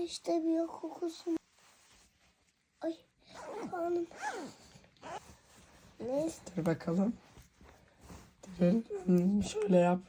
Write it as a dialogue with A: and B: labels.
A: İşte bir kokusu. Ay kanım. Neyse.
B: Dur bakalım. Şöyle yap.